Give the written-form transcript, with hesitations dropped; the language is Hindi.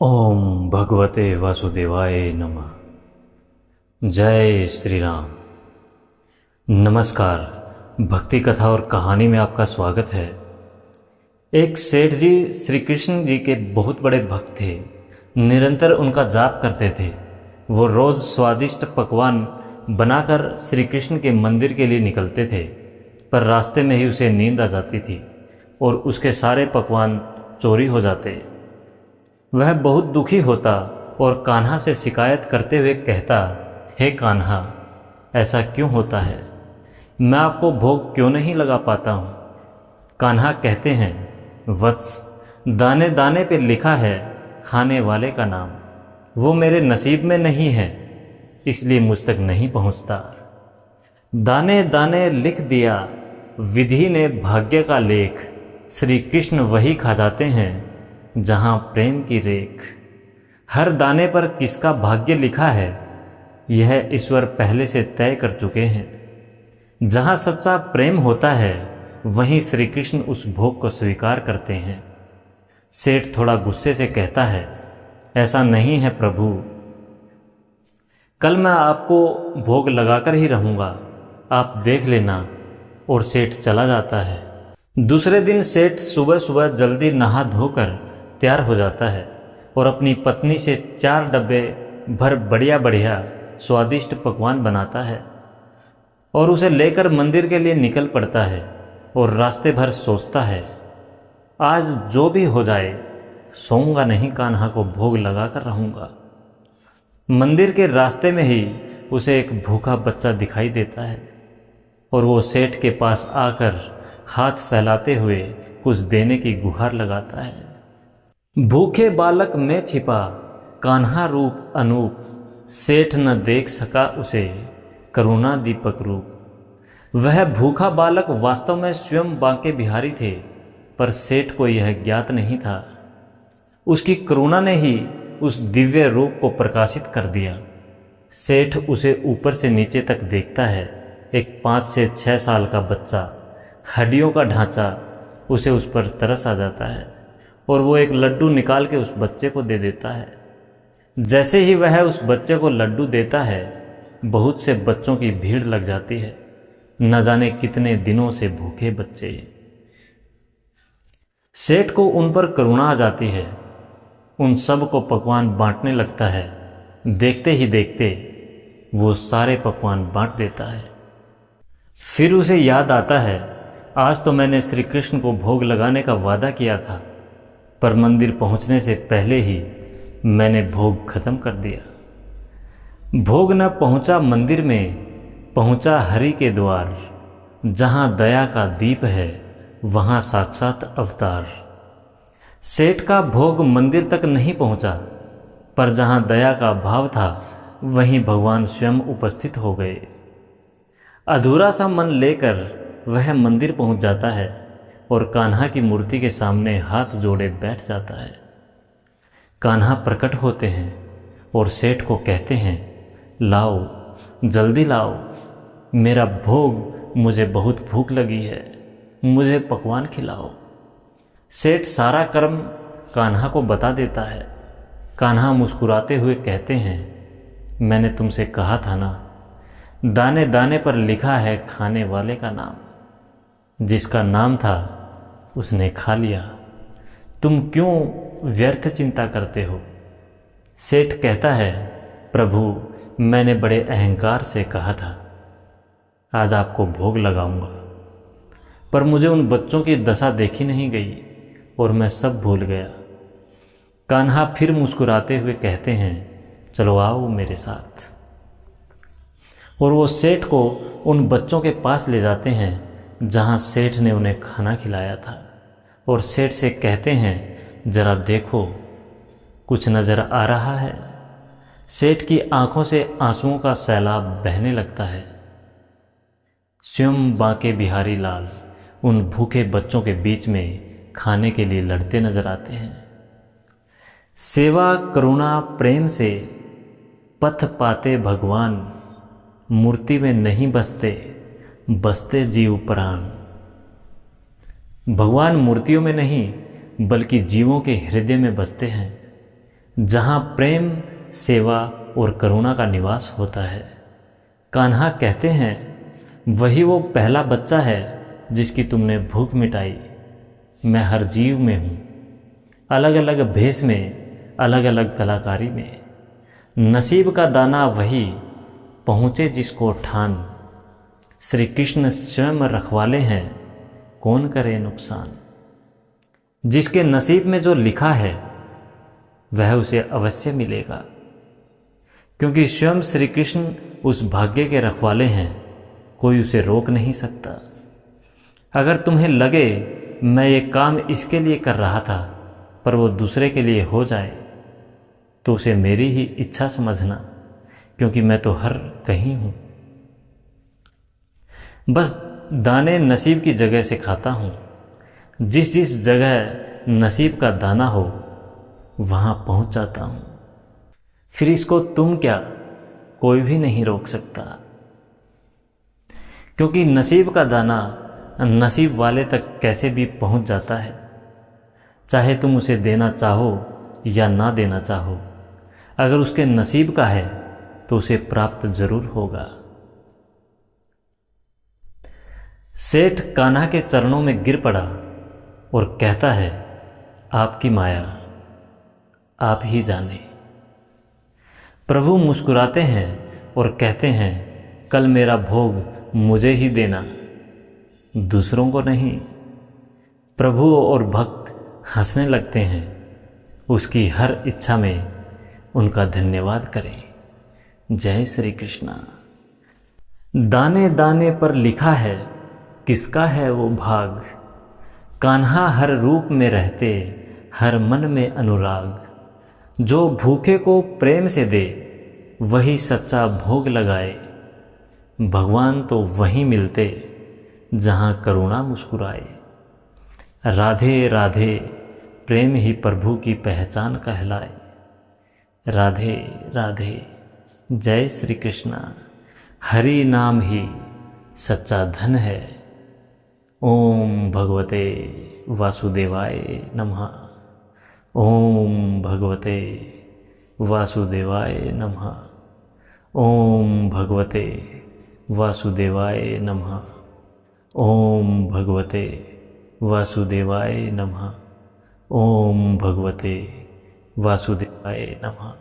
ओम भगवते वासुदेवाय नमः। जय श्री राम। नमस्कार। भक्ति कथा और कहानी में आपका स्वागत है। एक सेठ जी श्री कृष्ण जी के बहुत बड़े भक्त थे। निरंतर उनका जाप करते थे। वो रोज़ स्वादिष्ट पकवान बनाकर श्री कृष्ण के मंदिर के लिए निकलते थे, पर रास्ते में ही उसे नींद आ जाती थी और उसके सारे पकवान चोरी हो जाते। वह बहुत दुखी होता और कान्हा से शिकायत करते हुए कहता, हे कान्हा, ऐसा क्यों होता है? मैं आपको भोग क्यों नहीं लगा पाता हूँ? कान्हा कहते हैं, वत्स, दाने दाने पे लिखा है खाने वाले का नाम। वो मेरे नसीब में नहीं है, इसलिए मुझ तक नहीं पहुँचता। दाने दाने लिख दिया विधि ने भाग्य का लेख। श्री कृष्ण वही खा जाते हैं जहाँ प्रेम की रेख। हर दाने पर किसका भाग्य लिखा है, यह ईश्वर पहले से तय कर चुके हैं। जहाँ सच्चा प्रेम होता है, वहीं श्री कृष्ण उस भोग को स्वीकार करते हैं। सेठ थोड़ा गुस्से से कहता है, ऐसा नहीं है प्रभु, कल मैं आपको भोग लगाकर ही रहूँगा, आप देख लेना। और सेठ चला जाता है। दूसरे दिन सेठ सुबह सुबह जल्दी नहा धोकर तैयार हो जाता है और अपनी पत्नी से 4 डब्बे भर बढ़िया बढ़िया स्वादिष्ट पकवान बनाता है और उसे लेकर मंदिर के लिए निकल पड़ता है। और रास्ते भर सोचता है, आज जो भी हो जाए, सोऊंगा नहीं, कान्हा को भोग लगाकर रहूँगा। मंदिर के रास्ते में ही उसे एक भूखा बच्चा दिखाई देता है और वो सेठ के पास आकर हाथ फैलाते हुए कुछ देने की गुहार लगाता है। भूखे बालक में छिपा कान्हा रूप अनूप, सेठ न देख सका उसे करुणा दीपक रूप। वह भूखा बालक वास्तव में स्वयं बांके बिहारी थे, पर सेठ को यह ज्ञात नहीं था। उसकी करुणा ने ही उस दिव्य रूप को प्रकाशित कर दिया। सेठ उसे ऊपर से नीचे तक देखता है। एक 5 से 6 साल का बच्चा, हड्डियों का ढांचा, उसे उस पर तरस आ जाता है और वो एक लड्डू निकाल के उस बच्चे को दे देता है। जैसे ही वह उस बच्चे को लड्डू देता है, बहुत से बच्चों की भीड़ लग जाती है। न जाने कितने दिनों से भूखे बच्चे। सेठ को उन पर करुणा आ जाती है। उन सब को पकवान बांटने लगता है। देखते ही देखते वो सारे पकवान बांट देता है। फिर उसे याद आता है, आज तो मैंने श्री कृष्ण को भोग लगाने का वादा किया था, पर मंदिर पहुंचने से पहले ही मैंने भोग खत्म कर दिया। भोग न पहुंचा मंदिर में, पहुंचा हरि के द्वार। जहां दया का दीप है, वहां साक्षात अवतार। सेठ का भोग मंदिर तक नहीं पहुंचा, पर जहां दया का भाव था, वहीं भगवान स्वयं उपस्थित हो गए। अधूरा सा मन लेकर वह मंदिर पहुंच जाता है और कान्हा की मूर्ति के सामने हाथ जोड़े बैठ जाता है। कान्हा प्रकट होते हैं और सेठ को कहते हैं, लाओ, जल्दी लाओ, मेरा भोग, मुझे बहुत भूख लगी है, मुझे पकवान खिलाओ। सेठ सारा कर्म कान्हा को बता देता है। कान्हा मुस्कुराते हुए कहते हैं, मैंने तुमसे कहा था ना, दाने दाने पर लिखा है खाने वाले का नाम। जिसका नाम था उसने खा लिया, तुम क्यों व्यर्थ चिंता करते हो? सेठ कहता है, प्रभु, मैंने बड़े अहंकार से कहा था आज आपको भोग लगाऊंगा, पर मुझे उन बच्चों की दशा देखी नहीं गई और मैं सब भूल गया। कान्हा फिर मुस्कुराते हुए कहते हैं, चलो आओ मेरे साथ। और वो सेठ को उन बच्चों के पास ले जाते हैं जहाँ सेठ ने उन्हें खाना खिलाया था और सेठ से कहते हैं, जरा देखो, कुछ नज़र आ रहा है? सेठ की आंखों से आंसुओं का सैलाब बहने लगता है। स्वयं बांके बिहारी लाल उन भूखे बच्चों के बीच में खाने के लिए लड़ते नजर आते हैं। सेवा करुणा प्रेम से पथ पाते भगवान, मूर्ति में नहीं बसते, बसते जीव प्राण। भगवान मूर्तियों में नहीं, बल्कि जीवों के हृदय में बसते हैं। जहाँ प्रेम, सेवा और करुणा का निवास होता है। कान्हा कहते हैं, वही वो पहला बच्चा है जिसकी तुमने भूख मिटाई। मैं हर जीव में हूँ, अलग अलग भेष में, अलग अलग कलाकारी में। नसीब का दाना वही पहुँचे जिसको ठान। श्री कृष्ण स्वयं रखवाले हैं, कौन करे नुकसान। जिसके नसीब में जो लिखा है वह उसे अवश्य मिलेगा, क्योंकि स्वयं श्री कृष्ण उस भाग्य के रखवाले हैं, कोई उसे रोक नहीं सकता। अगर तुम्हें लगे मैं ये काम इसके लिए कर रहा था पर वो दूसरे के लिए हो जाए, तो उसे मेरी ही इच्छा समझना, क्योंकि मैं तो हर कहीं हूँ। बस दाने नसीब की जगह से खाता हूँ। जिस जिस जगह नसीब का दाना हो वहाँ पहुँच जाता हूँ। फिर इसको तुम क्या, कोई भी नहीं रोक सकता, क्योंकि नसीब का दाना नसीब वाले तक कैसे भी पहुँच जाता है। चाहे तुम उसे देना चाहो या ना देना चाहो, अगर उसके नसीब का है तो उसे प्राप्त जरूर होगा। सेठ कान्हा के चरणों में गिर पड़ा और कहता है, आपकी माया आप ही जाने। प्रभु मुस्कुराते हैं और कहते हैं, कल मेरा भोग मुझे ही देना, दूसरों को नहीं। प्रभु और भक्त हंसने लगते हैं, उसकी हर इच्छा में उनका धन्यवाद करें। जय श्री कृष्णा। दाने दाने पर लिखा है, किसका है वो भाग। कान्हा हर रूप में रहते, हर मन में अनुराग। जो भूखे को प्रेम से दे, वही सच्चा भोग लगाए। भगवान तो वहीं मिलते जहाँ करुणा मुस्कुराए। राधे राधे प्रेम ही प्रभु की पहचान कहलाए। राधे राधे। जय श्री कृष्णा। हरि नाम ही सच्चा धन है। ओम भगवते वासुदेवाय नमः। ओम भगवते वासुदेवाय नमः। ओम भगवते वासुदेवाय नमः। ओम भगवते वासुदेवाय नमः। ओम भगवते वासुदेवाय नमः।